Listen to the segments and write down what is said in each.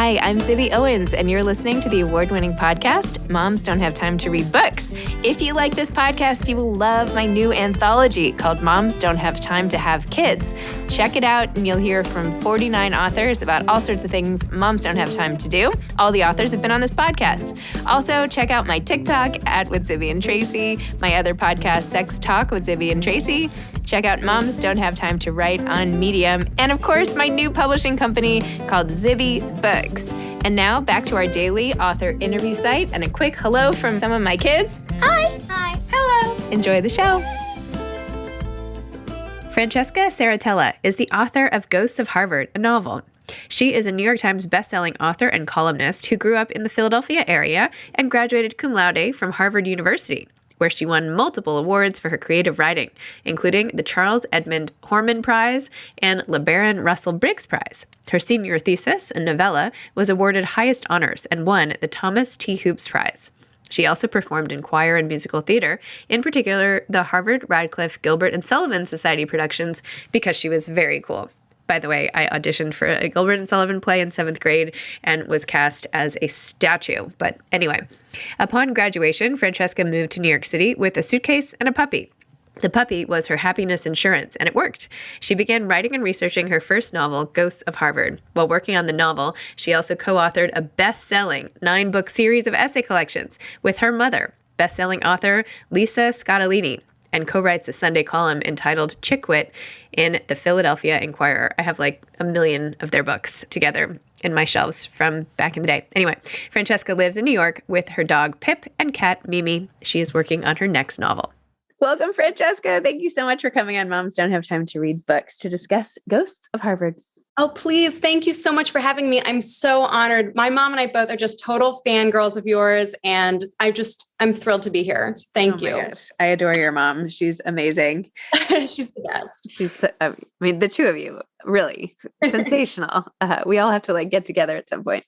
Hi, I'm Zibby Owens, and you're listening to the award-winning podcast, Moms Don't Have Time to Read Books. If you like this podcast, you will love my new anthology called Moms Don't Have Time to Have Kids. Check it out, and you'll hear from 49 authors about all sorts of things moms don't have time to do. All the authors have been on this podcast. Also, check out my TikTok @with Zibby and Tracy, my other podcast, Sex Talk with Zibby and Tracy. Check out Moms Don't Have Time to Write on Medium. And of course, my new publishing company called Zibby Books. And now back to our daily author interview site and a quick hello from some of my kids. Hi. Hi. Hello. Enjoy the show. Francesca Serritella is the author of Ghosts of Harvard, a novel. She is a New York Times bestselling author and columnist who grew up in the Philadelphia area and graduated cum laude from Harvard University, where she won multiple awards for her creative writing, including the Charles Edmund Horman Prize and LeBaron Russell Briggs Prize. Her senior thesis, a novella, was awarded highest honors and won the Thomas T. Hoops Prize. She also performed in choir and musical theater, in particular the Harvard, Radcliffe, Gilbert, and Sullivan Society productions, because she was very cool. By the way, I auditioned for a Gilbert and Sullivan play in 7th grade and was cast as a statue. But anyway, upon graduation, Francesca moved to New York City with a suitcase and a puppy. The puppy was her happiness insurance, and it worked. She began writing and researching her first novel, Ghosts of Harvard. While working on the novel, she also co-authored a best-selling 9-book series of essay collections with her mother, best-selling author Lisa Scottoline, and co-writes a Sunday column entitled Chickwit in the Philadelphia Inquirer. I have like a million of their books together in my shelves from back in the day. Anyway, Francesca lives in New York with her dog Pip and cat Mimi. She is working on her next novel. Welcome, Francesca. Thank you so much for coming on Moms Don't Have Time to Read Books to discuss Ghosts of Harvard. Oh, please. Thank you so much for having me. I'm so honored. My mom and I both are just total fangirls of yours, and I'm thrilled to be here. Thank you. Gosh. I adore your mom. She's amazing. She's the best. The two of you, really sensational. We all have to get together at some point.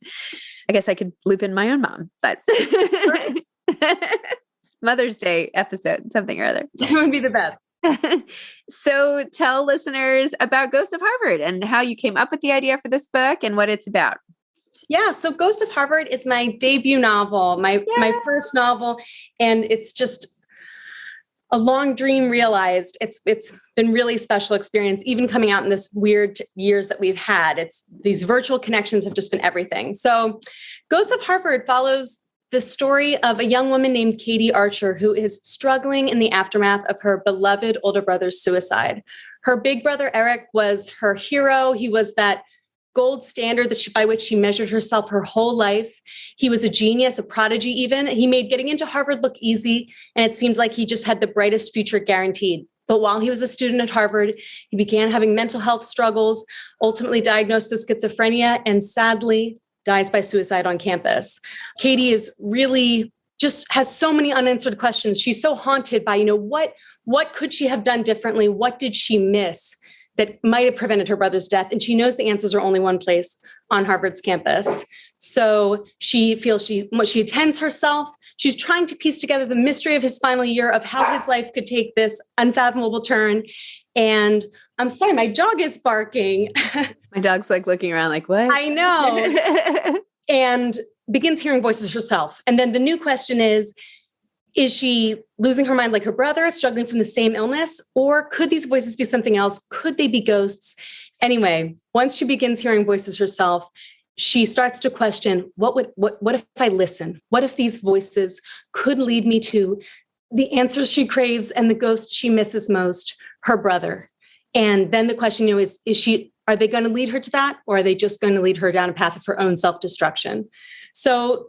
I guess I could loop in my own mom, but Mother's Day episode, something or other. That would be the best. So tell listeners about Ghosts of Harvard and how you came up with the idea for this book and what it's about. Yeah, so Ghosts of Harvard is my debut novel, my first novel, and it's just a long dream realized. It's been really special experience, even coming out in this weird years that we've had. It's these virtual connections have just been everything. So Ghosts of Harvard follows the story of a young woman named Katie Archer, who is struggling in the aftermath of her beloved older brother's suicide. Her big brother, Eric, was her hero. He was that gold standard by which she measured herself her whole life. He was a genius, a prodigy even. He made getting into Harvard look easy, and it seemed like he just had the brightest future guaranteed. But while he was a student at Harvard, he began having mental health struggles, ultimately diagnosed with schizophrenia, and sadly dies by suicide on campus. Katie is really just has so many unanswered questions. She's so haunted by, what could she have done differently? What did she miss that might have prevented her brother's death? And she knows the answers are only one place, on Harvard's campus. So she feels she attends herself. She's trying to piece together the mystery of his final year, of how his life could take this unfathomable turn. And I'm sorry, my dog is barking. My dog's looking around what? I know. And begins hearing voices herself. And then the new question is she losing her mind like her brother, struggling from the same illness? Or could these voices be something else? Could they be ghosts? Anyway, once she begins hearing voices herself, she starts to question, what if I listen? What if these voices could lead me to the answers she craves and the ghost she misses most, her brother? And then the question, are they going to lead her to that? Or are they just going to lead her down a path of her own self-destruction? So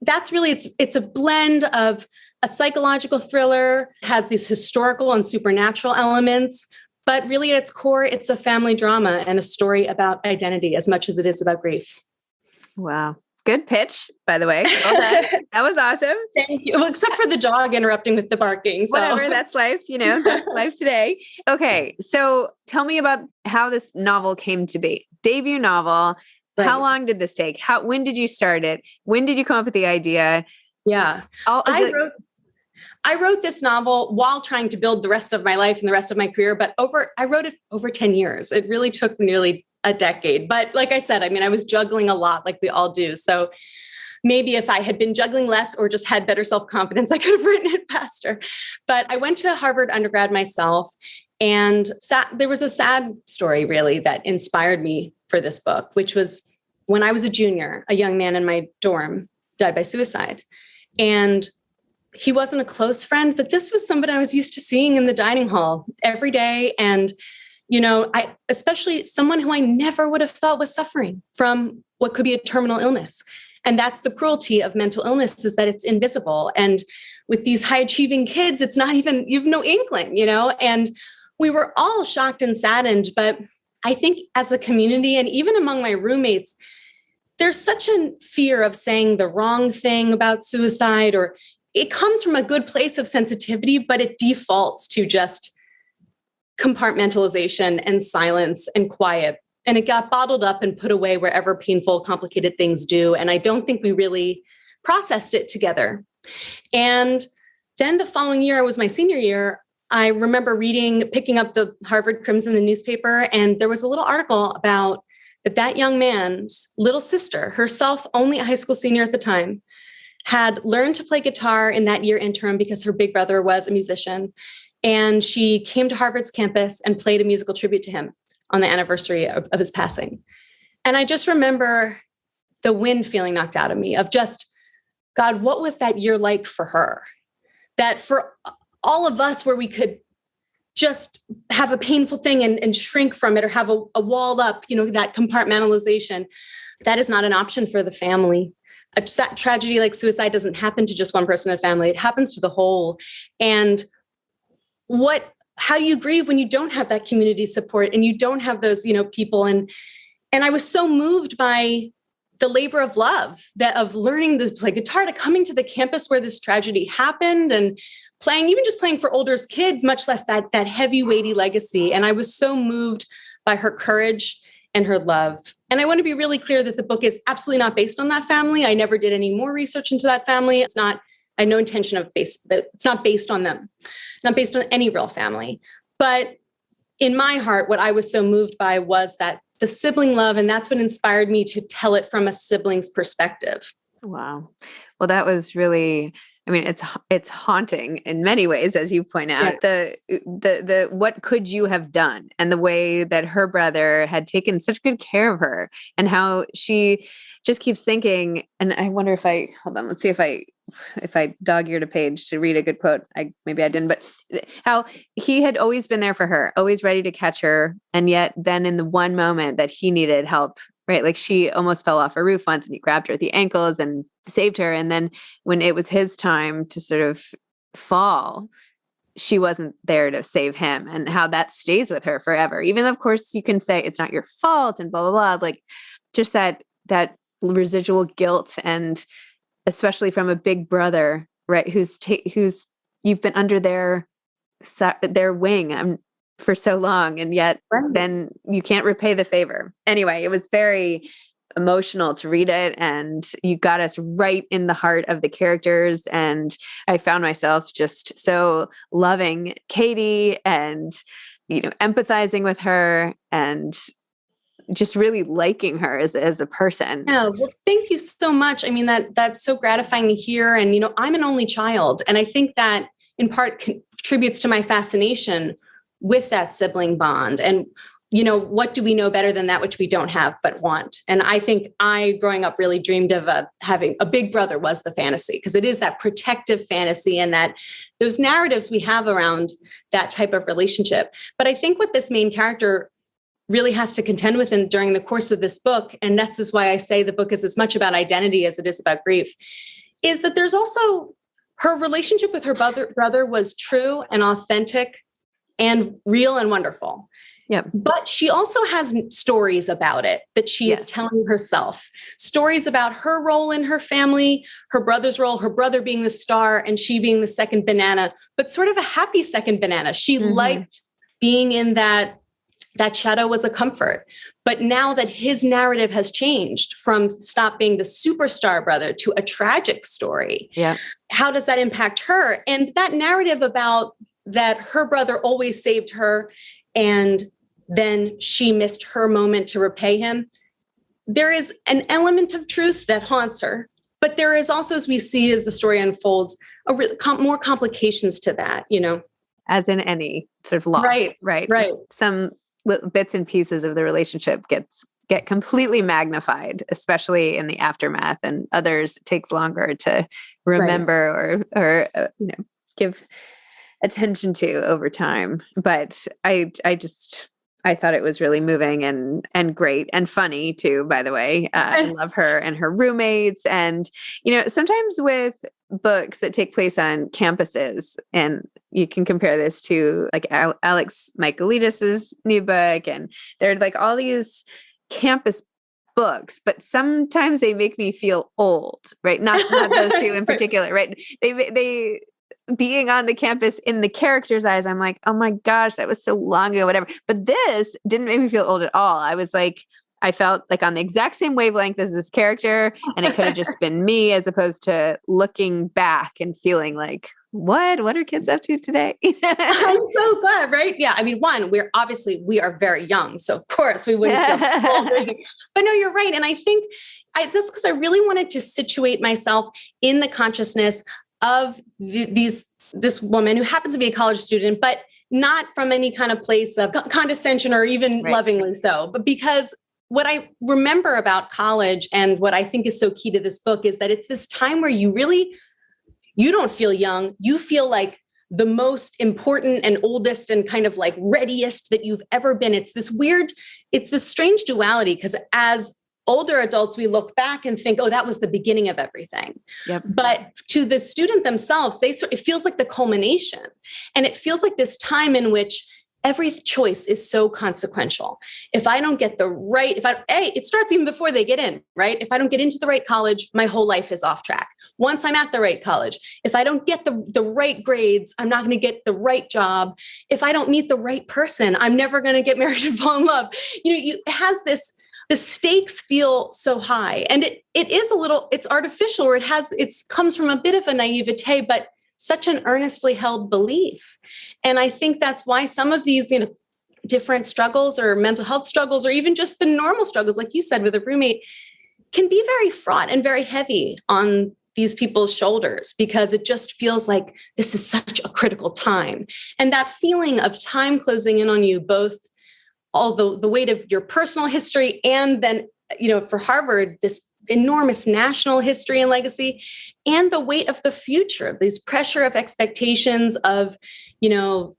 that's really, it's a blend of a psychological thriller, has these historical and supernatural elements, but really at its core, it's a family drama and a story about identity as much as it is about grief. Wow. Good pitch, by the way. Well done. That was awesome. Thank you. Well, except for the dog interrupting with the barking. So. Whatever, that's life, that's life today. Okay, so tell me about how this novel came to be. Debut novel. Right. How long did this take? When did you start it? When did you come up with the idea? Yeah. I wrote this novel while trying to build the rest of my life and the rest of my career, but I wrote it over 10 years. It really took nearly a decade. But like I said, I mean, I was juggling a lot like we all do. So maybe if I had been juggling less or just had better self-confidence, I could have written it faster. But I went to Harvard undergrad myself, and there was a sad story really that inspired me for this book, which was when I was a junior, a young man in my dorm died by suicide. And he wasn't a close friend, but this was somebody I was used to seeing in the dining hall every day. And, especially someone who I never would have thought was suffering from what could be a terminal illness. And that's the cruelty of mental illness, is that it's invisible. And with these high achieving kids, it's not even, you have no inkling, and we were all shocked and saddened. But I think as a community, and even among my roommates, there's such a fear of saying the wrong thing about suicide, or it comes from a good place of sensitivity, but it defaults to just compartmentalization and silence and quiet. And it got bottled up and put away wherever painful, complicated things do. And I don't think we really processed it together. And then the following year, it was my senior year, I remember picking up the Harvard Crimson, the newspaper, and there was a little article about that young man's little sister, herself only a high school senior at the time, had learned to play guitar in that year interim because her big brother was a musician. And she came to Harvard's campus and played a musical tribute to him on the anniversary of his passing. And I just remember the wind feeling knocked out of me of just, God, what was that year like for her? That for all of us, where we could just have a painful thing and shrink from it, or have a wall up, that compartmentalization, that is not an option for the family. A tragedy like suicide doesn't happen to just one person in a family. It happens to the whole. And how do you grieve when you don't have that community support and you don't have those, people? And I was so moved by the labor of love, of learning to play guitar, to coming to the campus where this tragedy happened and even just playing for older kids, much less that heavy, weighty legacy. And I was so moved by her courage and her love. And I want to be really clear that the book is absolutely not based on that family. I never did any more research into that family. I had no intention of it's not based on them. It's not based on any real family. But in my heart, what I was so moved by was that the sibling love, and that's what inspired me to tell it from a sibling's perspective. Wow. Well, that was really, it's haunting in many ways, as you point out. Yeah. The what could you have done, and the way that her brother had taken such good care of her, and how she just keeps thinking. And I wonder hold on, let's see if I dog-eared a page to read a good quote. Maybe I didn't, but how he had always been there for her, always ready to catch her. And yet then in the one moment that he needed help, right? Like she almost fell off a roof once and he grabbed her at the ankles and saved her. And then when it was his time to sort of fall, she wasn't there to save him, and how that stays with her forever. Even of course you can say it's not your fault and blah, blah, blah. Like just that residual guilt, and especially from a big brother, right? Who's you've been under their wing for so long, and yet then you can't repay the favor. Anyway, it was very emotional to read it, and you got us right in the heart of the characters. And I found myself just so loving Katie and, empathizing with her and just really liking her as a person. Yeah, well, thank you so much. I mean, that's so gratifying to hear. And, I'm an only child. And I think that in part contributes to my fascination with that sibling bond. And, what do we know better than that which we don't have but want? And I think growing up, really dreamed of having a big brother was the fantasy, because it is that protective fantasy and that those narratives we have around that type of relationship. But I think what this main character really has to contend with during the course of this book, and that's is why I say the book is as much about identity as it is about grief, is that there's also her relationship with her brother was true and authentic and real and wonderful. Yep. But she also has stories about it that she is telling herself, stories about her role in her family, her brother's role, her brother being the star and she being the second banana, but sort of a happy second banana. She liked being in that shadow was a comfort. But now that his narrative has changed from stop being the superstar brother to a tragic story, how does that impact her? And that narrative about that her brother always saved her and then she missed her moment to repay him. There is an element of truth that haunts her, but there is also, as we see as the story unfolds, more complications to that, As in any sort of loss, right? Some bits and pieces of the relationship get completely magnified, especially in the aftermath, and others it takes longer to remember or give attention to over time. But I thought it was really moving and great and funny too, by the way. I love her and her roommates. And, sometimes with books that take place on campuses, and you can compare this to like Alex Michaelidis's new book, and there are like all these campus books, but sometimes they make me feel old, right? Not those two in particular, right? They being on the campus in the character's eyes, I'm like, oh my gosh, that was so long ago, whatever. But this didn't make me feel old at all. I felt like on the exact same wavelength as this character, and it could have just been me, as opposed to looking back and feeling like, what are kids up to today? I'm so glad, right? Yeah. I mean, we are very young. So of course we wouldn't feel old. But no, you're right. And I think that's because I really wanted to situate myself in the consciousness of this woman who happens to be a college student, but not from any kind of place of condescension or even lovingly so, but because what I remember about college and what I think is so key to this book is that it's this time where you don't feel young. You feel like the most important and oldest and kind of like readiest that you've ever been. It's this strange duality, because as older adults, we look back and think, oh, that was the beginning of everything. Yep. But to the student themselves, it feels like the culmination. And it feels like this time in which every choice is so consequential. If I don't get it starts even before they get in, right? If I don't get into the right college, my whole life is off track. Once I'm at the right college, if I don't get the right grades, I'm not going to get the right job. If I don't meet the right person, I'm never going to get married and fall in love. It has this, the stakes feel so high, and it is it's artificial, or it comes from a bit of a naivete, but such an earnestly held belief. And I think that's why some of these, different struggles or mental health struggles, or even just the normal struggles, like you said, with a roommate, can be very fraught and very heavy on these people's shoulders, because it just feels like this is such a critical time. And that feeling of time closing in on you, both all the weight of your personal history, and then, for Harvard, this enormous national history and legacy, and the weight of the future, this pressure of expectations of,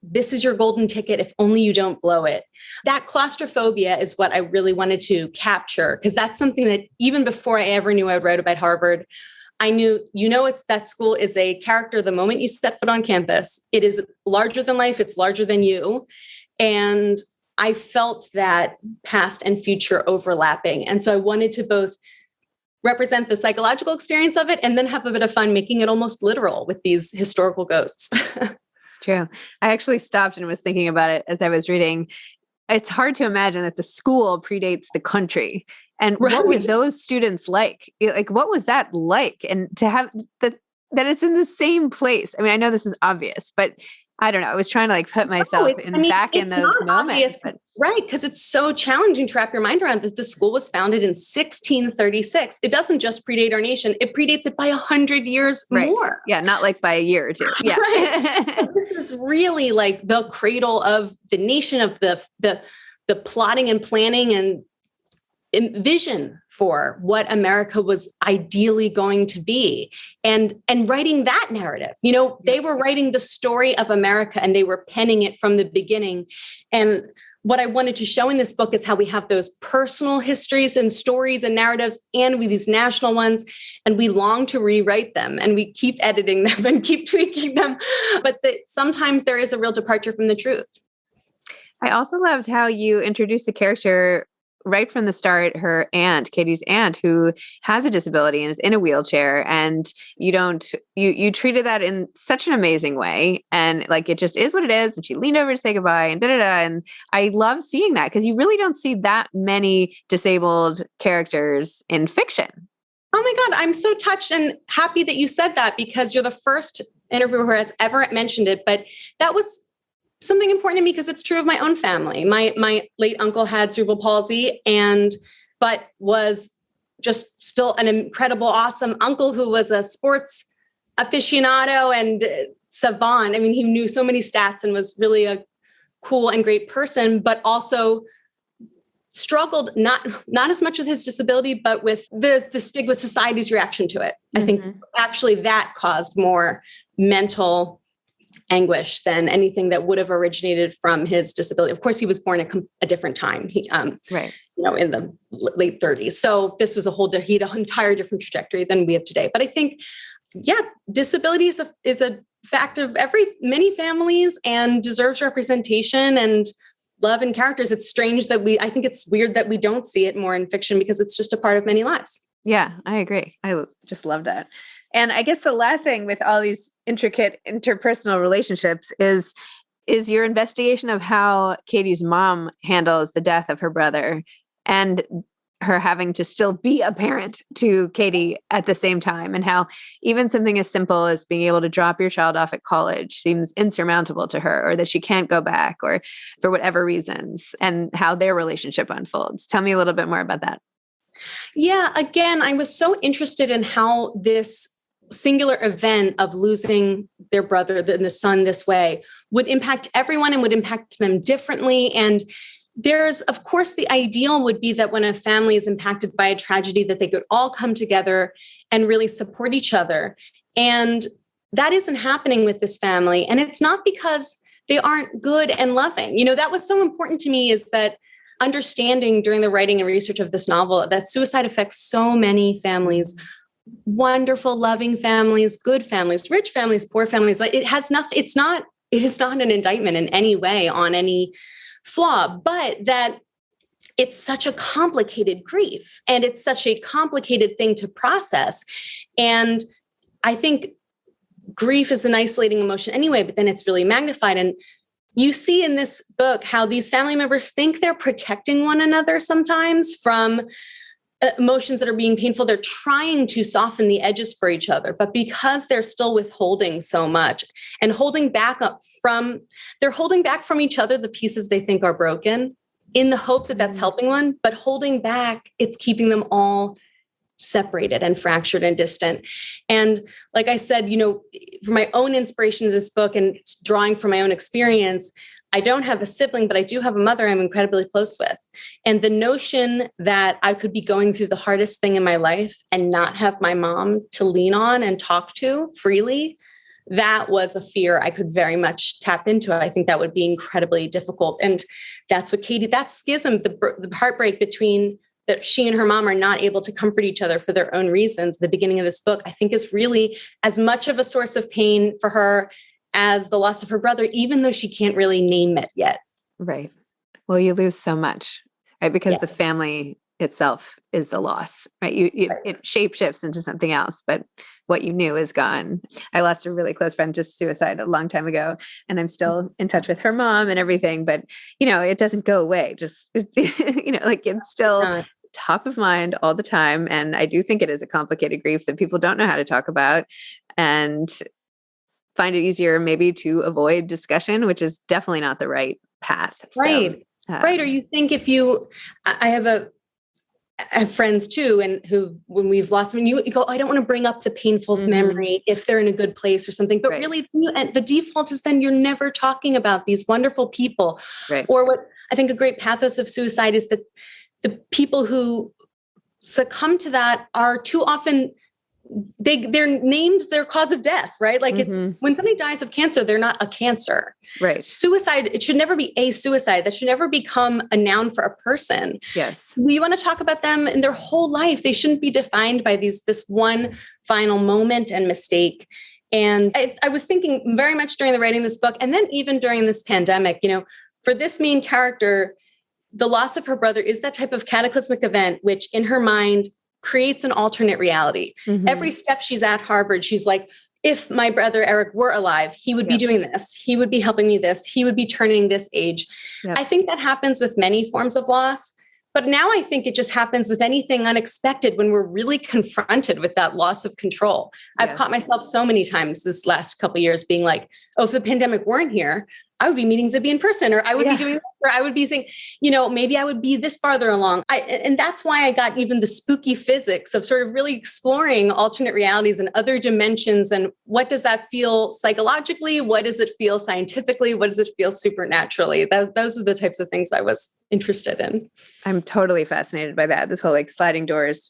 this is your golden ticket if only you don't blow it. That claustrophobia is what I really wanted to capture, because that's something that even before I ever knew I would write about Harvard, I knew, that school is a character the moment you step foot on campus. It is larger than life. It's larger than you. And I felt that past and future overlapping. And so I wanted to both represent the psychological experience of it and then have a bit of fun making it almost literal with these historical ghosts. It's true. I actually stopped and was thinking about it as I was reading. It's hard to imagine that the school predates the country. And what were those students like? Like, what was that like? And to have that it's in the same place. I mean, I know this is obvious, but I don't know. I was trying to put myself back in those moments. But right. Because it's so challenging to wrap your mind around that the school was founded in 1636. It doesn't just predate our nation. It predates it by 100 years more. Yeah. Not by a year or two. Yeah. Right. This is really the cradle of the nation, of the plotting and planning and vision for what America was ideally going to be, and writing that narrative. They were writing the story of America, and they were penning it from the beginning. And what I wanted to show in this book is how we have those personal histories and stories and narratives, and with these national ones, and we long to rewrite them, and we keep editing them and keep tweaking them. But sometimes there is a real departure from the truth. I also loved how you introduced a character right from the start, her aunt, Katie's aunt, who has a disability and is in a wheelchair, and you treated that in such an amazing way. And it just is what it is. And she leaned over to say goodbye and and I love seeing that, because you really don't see that many disabled characters in fiction. Oh my God, I'm so touched and happy that you said that, because you're the first interviewer who has ever mentioned it. But that was something important to me because it's true of my own family. My late uncle had cerebral palsy but was just still an incredible, awesome uncle who was a sports aficionado and savant. I mean, he knew so many stats and was really a cool and great person, but also struggled not as much with his disability, but with the stigma, society's reaction to it. I think actually that caused more mental anguish than anything that would have originated from his disability. Of course, he was born at a different time. He, right. In the late 30s. So this was he had an entire different trajectory than we have today. But I think, disability is a fact of many families and deserves representation and love and characters. It's strange that I think it's weird that we don't see it more in fiction because it's just a part of many lives. Yeah, I agree. I just love that. And I guess the last thing with all these intricate interpersonal relationships is your investigation of how Katie's mom handles the death of her brother and her having to still be a parent to Katie at the same time, and how even something as simple as being able to drop your child off at college seems insurmountable to her, or that she can't go back, or for whatever reasons, and how their relationship unfolds. Tell me a little bit more about that. Yeah, again, I was so interested in how this singular event of losing their brother, the son, this way would impact everyone and would impact them differently. And there's, of course, the ideal would be that when a family is impacted by a tragedy, that they could all come together and really support each other. And that isn't happening with this family. And it's not because they aren't good and loving. That was so important to me, is that understanding during the writing and research of this novel that suicide affects so many families. Wonderful, loving families, good families, rich families, poor families. Like it is not an indictment in any way on any flaw, but that it's such a complicated grief and it's such a complicated thing to process. And I think grief is an isolating emotion anyway, but then it's really magnified. And you see in this book how these family members think they're protecting one another sometimes from emotions that are being painful. They're trying to soften the edges for each other, but because they're still withholding so much and holding back from each other the pieces they think are broken, in the hope that that's helping one, but holding back, it's keeping them all separated and fractured and distant. And like I said, for my own inspiration in this book and drawing from my own experience, I don't have a sibling, but I do have a mother I'm incredibly close with. And the notion that I could be going through the hardest thing in my life and not have my mom to lean on and talk to freely, that was a fear I could very much tap into. I think that would be incredibly difficult. And that's what that schism, the heartbreak between that she and her mom are not able to comfort each other for their own reasons. The beginning of this book, I think, is really as much of a source of pain for her as the loss of her brother, even though she can't really name it yet. Right. Well, you lose so much, right? Because the family itself is the loss, right? It shapeshifts into something else, but what you knew is gone. I lost a really close friend to suicide a long time ago, and I'm still in touch with her mom and everything, but it doesn't go away. Just, it's still top of mind all the time. And I do think it is a complicated grief that people don't know how to talk about and find it easier maybe to avoid discussion, which is definitely not the right path. Right. Right. Or you think I have friends too, and who, when we've lost them, you go, I don't want to bring up the painful memory if they're in a good place or something, but really the default is then you're never talking about these wonderful people. Right. Or what I think a great pathos of suicide is that the people who succumb to that are too often they're named their cause of death, right? Like it's when somebody dies of cancer, they're not a cancer. Right. Suicide, it should never be a suicide. That should never become a noun for a person. Yes. We want to talk about them in their whole life. They shouldn't be defined by this one final moment and mistake. And I was thinking very much during the writing of this book, and then even during this pandemic, for this main character, the loss of her brother is that type of cataclysmic event, which in her mind creates an alternate reality. Every step she's at Harvard, she's like, if my brother Eric were alive, he would be doing this. He would be helping me this. He would be turning this age. I think that happens with many forms of loss. But now I think it just happens with anything unexpected when we're really confronted with that loss of control. I've caught myself so many times this last couple of years being like, oh, if the pandemic weren't here, I would be meeting Zibby in person, or I would be doing this, or I would be saying, maybe I would be this farther along. And that's why I got even the spooky physics of sort of really exploring alternate realities and other dimensions. And what does that feel psychologically? What does it feel scientifically? What does it feel supernaturally? Those are the types of things I was interested in. I'm totally fascinated by that. This whole like sliding doors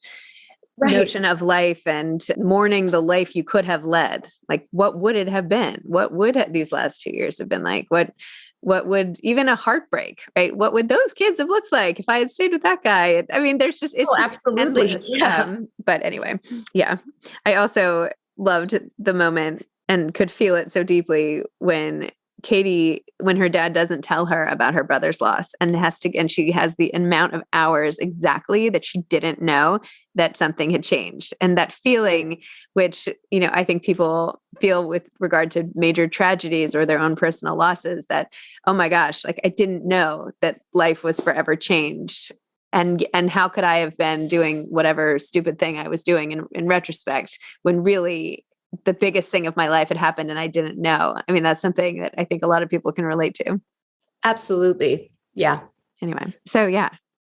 notion of life and mourning the life you could have led. Like, what would it have been? What would these last 2 years have been like? What would even a heartbreak, right? What would those kids have looked like if I had stayed with that guy? I mean, it's just absolutely endless. But anyway, I also loved the moment and could feel it so deeply when her dad doesn't tell her about her brother's loss and she has the amount of hours exactly that she didn't know that something had changed. And that feeling, which, I think people feel with regard to major tragedies or their own personal losses, that, oh my gosh, like I didn't know that life was forever changed. And how could I have been doing whatever stupid thing I was doing in retrospect, when really the biggest thing of my life had happened and I didn't know. I mean, that's something that I think a lot of people can relate to. Absolutely. Yeah.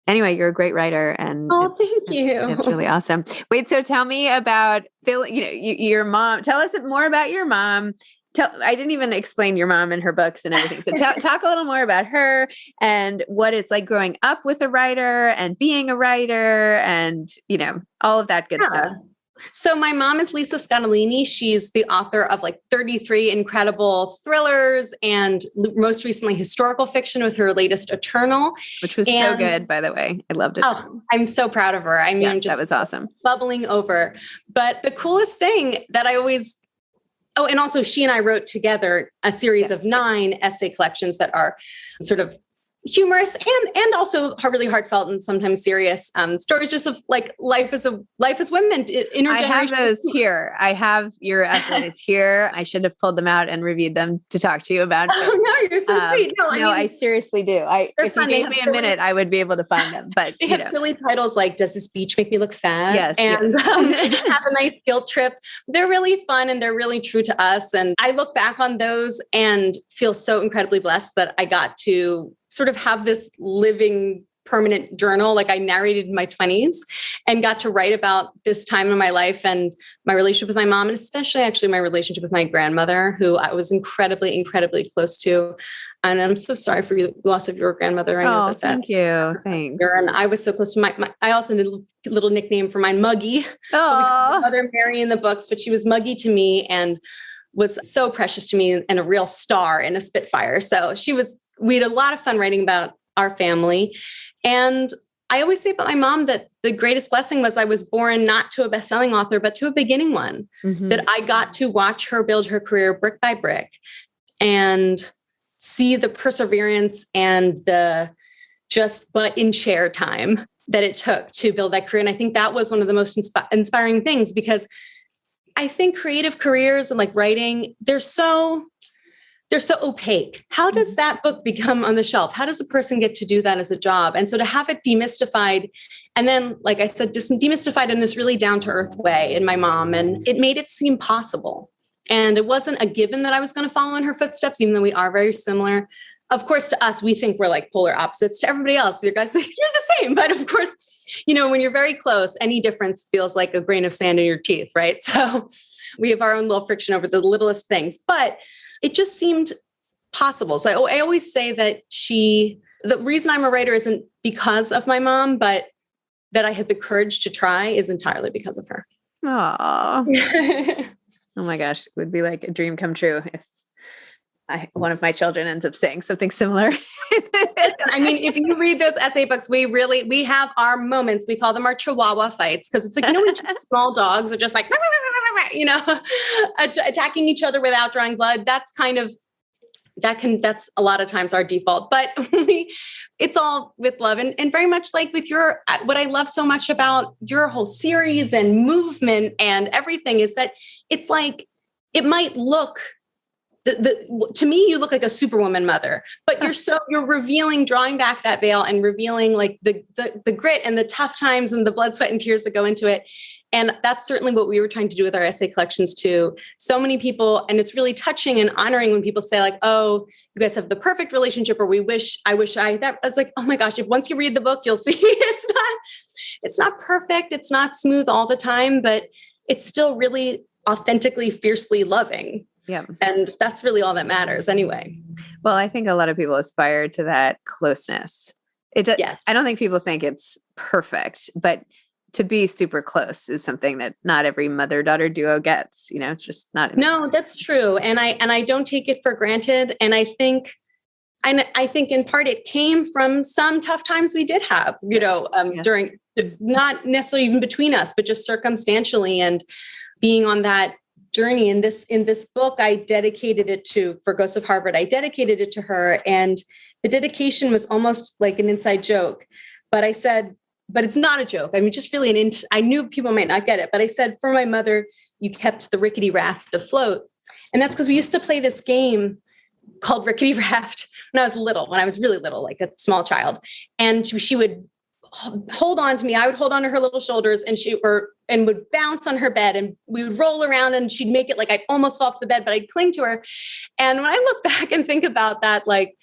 Anyway, you're a great writer, and thank you. It's really awesome. Wait, so tell me about Phil, your mom. Tell us more about your mom. I didn't even explain your mom and her books and everything. So talk a little more about her and what it's like growing up with a writer and being a writer and, all of that good stuff. So my mom is Lisa Scottoline. She's the author of like 33 incredible thrillers and most recently historical fiction with her latest Eternal. Which was so good, by the way. I loved it. Oh, I'm so proud of her. I mean, just that was awesome. Bubbling over. But the coolest thing that I always... Oh, and also she and I wrote together a series of 9 essay collections that are sort of humorous and also really heartfelt and sometimes serious stories just of like life as women. I have those here. I have your essays here. I should have pulled them out and reviewed them to talk to you about. Oh no, you're so sweet. No, I seriously do. If you gave me a minute, I would be able to find them. But they have silly titles like "Does this beach make me look fat?" Yes, and "Have a nice guilt trip." They're really fun and they're really true to us. And I look back on those and feel so incredibly blessed that I got to sort of have this living permanent journal. Like I narrated in my 20s and got to write about this time in my life and my relationship with my mom, and especially actually my relationship with my grandmother, who I was incredibly, incredibly close to. And I'm so sorry for the loss of your grandmother. I know thank you. Thanks. And I was so close to I also did a little nickname for mine, Muggy. Oh, Mother Mary in the books, but she was Muggy to me and was so precious to me and a real star and a Spitfire. So we had a lot of fun writing about our family. And I always say about my mom that the greatest blessing was I was born not to a best-selling author, but to a beginning one, that I got to watch her build her career brick by brick and see the perseverance and the just but in chair time that it took to build that career. And I think that was one of the most inspiring things, because I think creative careers and like writing, they're so opaque. How does that book become on the shelf? How does a person get to do that as a job? And so to have it demystified, and then, like I said, just demystified in this really down-to-earth way in my mom, and it made it seem possible. And it wasn't a given that I was going to follow in her footsteps, even though we are very similar. Of course, to us, we think we're like polar opposites. To everybody else, you guys, you're the same. But of course, when you're very close, any difference feels like a grain of sand in your teeth, right? So we have our own little friction over the littlest things. But it just seemed possible. So I always say that the reason I'm a writer isn't because of my mom, but that I had the courage to try is entirely because of her. Aww. Oh my gosh. It would be like a dream come true if one of my children ends up saying something similar. I mean, if you read those essay books, we have our moments. We call them our Chihuahua fights. Cause it's like, when two small dogs are just like, attacking each other without drawing blood. That's a lot of times our default, but it's all with love and very much like with what I love so much about your whole series and movement and everything is that it's like, it might look to me, you look like a superwoman mother, but you're revealing, drawing back that veil and revealing like the grit and the tough times and the blood, sweat, and tears that go into it. And that's certainly what we were trying to do with our essay collections too. So many people, and it's really touching and honoring when people say like, oh, you guys have the perfect relationship, or I wish I, that. I was like, oh my gosh, if once you read the book, you'll see it's not perfect. It's not smooth all the time, but it's still really authentically, fiercely loving. Yeah. And that's really all that matters anyway. Well, I think a lot of people aspire to that closeness. Yeah. I don't think people think it's perfect, but to be super close is something that not every mother-daughter duo gets, it's just not. No, that's true. And I don't take it for granted. And I think in part it came from some tough times we did have, during, not necessarily even between us, but just circumstantially, and being on that journey. In this book, I dedicated it for Ghosts of Harvard. I dedicated it to her, and the dedication was almost like an inside joke, but I said, but it's not a joke. I mean, just really I knew people might not get it, but I said, for my mother, you kept the rickety raft afloat. And that's because we used to play this game called Rickety Raft when I was really little, like a small child. And she would hold on to me. I would hold on to her little shoulders, and and would bounce on her bed, and we would roll around, and she'd make it like I'd almost fall off the bed, but I'd cling to her. And when I look back and think about that, like,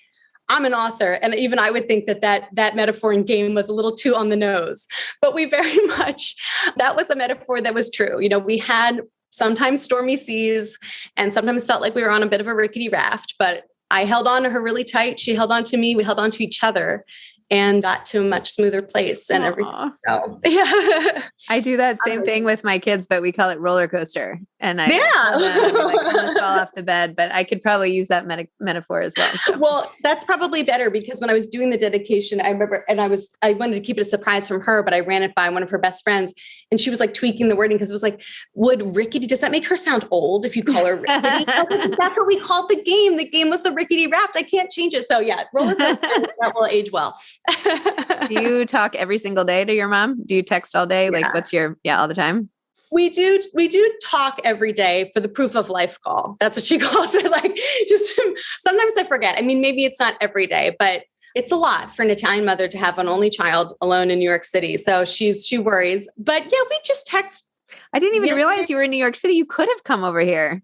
I'm an author, and even I would think that metaphor in game was a little too on the nose, but we very much, that was a metaphor that was true. We had sometimes stormy seas and sometimes felt like we were on a bit of a rickety raft, but I held on to her really tight. She held on to me. We held on to each other and got to a much smoother place and everything. So, yeah. I do that same thing with my kids, but we call it roller coaster. And I almost fell off the bed, but I could probably use that metaphor as well. So. Well, that's probably better, because when I was doing the dedication, I remember, and I wanted to keep it a surprise from her, but I ran it by one of her best friends, and she was like tweaking the wording, because it was like, does that make her sound old if you call her rickety? That's what we called the game. The game was the rickety raft. I can't change it. So yeah, roller coaster, that will age well. Do you talk every single day to your mom? Do you text all day? Yeah. Like all the time? We do talk every day for the proof of life call. That's what she calls it. Like, just sometimes I forget. I mean, maybe it's not every day, but it's a lot for an Italian mother to have an only child alone in New York City. So she worries, but yeah, we just text. I didn't even realize you were in New York City. You could have come over here.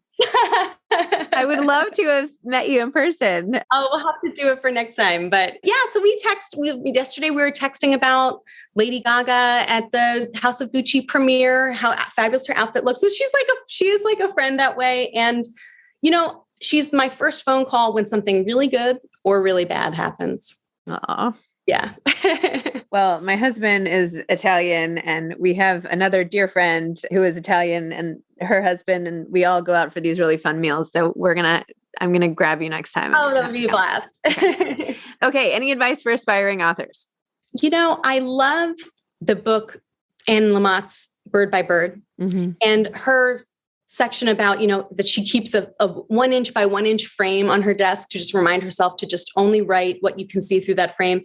I would love to have met you in person. Oh, we'll have to do it for next time. But yeah, so we text. Yesterday we were texting about Lady Gaga at the House of Gucci premiere, how fabulous her outfit looks. So she is like a friend that way. And, she's my first phone call when something really good or really bad happens. Aw. Yeah. Well, my husband is Italian, and we have another dear friend who is Italian, and her husband, and we all go out for these really fun meals. So I'm going to grab you next time. Oh, that'll be a blast. Okay. Any advice for aspiring authors? I love the book Anne Lamott's Bird by Bird, and her section about, that she keeps a 1 inch by 1 inch frame on her desk to just remind herself to just only write what you can see through that frame.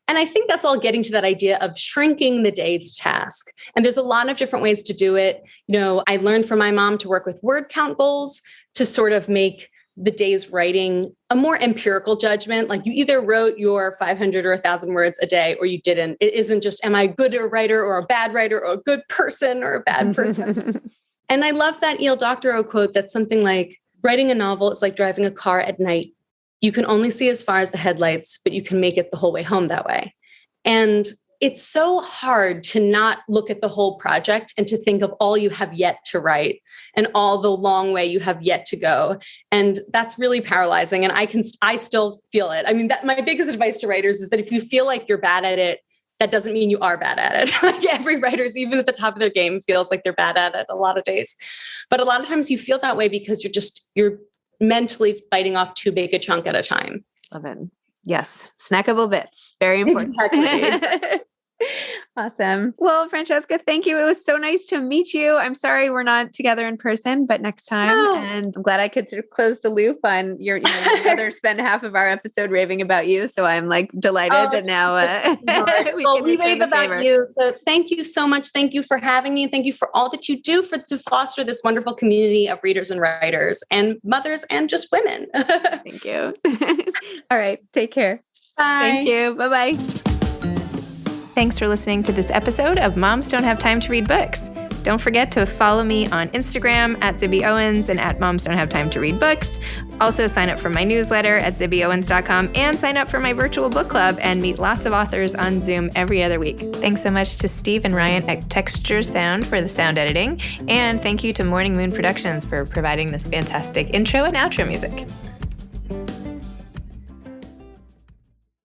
And I think that's all getting to that idea of shrinking the day's task. And there's a lot of different ways to do it. I learned from my mom to work with word count goals to sort of make the day's writing a more empirical judgment. Like, you either wrote your 500 or 1,000 words a day, or you didn't. It isn't just, am I a good writer or a bad writer, or a good person or a bad person? And I love that E.L. Doctorow quote that's something like, writing a novel is like driving a car at night. You can only see as far as the headlights, but you can make it the whole way home that way. And it's so hard to not look at the whole project and to think of all you have yet to write and all the long way you have yet to go. And that's really paralyzing. And I still feel it. I mean, my biggest advice to writers is that if you feel like you're bad at it, that doesn't mean you are bad at it. Like, every writer's, even at the top of their game, feels like they're bad at it a lot of days. But a lot of times you feel that way because you're mentally biting off too big a chunk at a time. Love it. Yes. Snackable bits. Very important. Exactly. Awesome. Well, Francesca, thank you. It was so nice to meet you. I'm sorry we're not together in person, but next time. Oh. And I'm glad I could sort of close the loop on your, rather spend half of our episode raving about you. So I'm like delighted that now we rave about you. So thank you so much. Thank you for having me. Thank you for all that you do to foster this wonderful community of readers and writers and mothers and just women. Thank you. All right. Take care. Bye. Thank you. Bye-bye. Thanks for listening to this episode of Moms Don't Have Time to Read Books. Don't forget to follow me on Instagram at Zibby Owens and at Moms Don't Have Time to Read Books. Also sign up for my newsletter at zibbyowens.com and sign up for my virtual book club and meet lots of authors on Zoom every other week. Thanks so much to Steve and Ryan at Texture Sound for the sound editing. And thank you to Morning Moon Productions for providing this fantastic intro and outro music.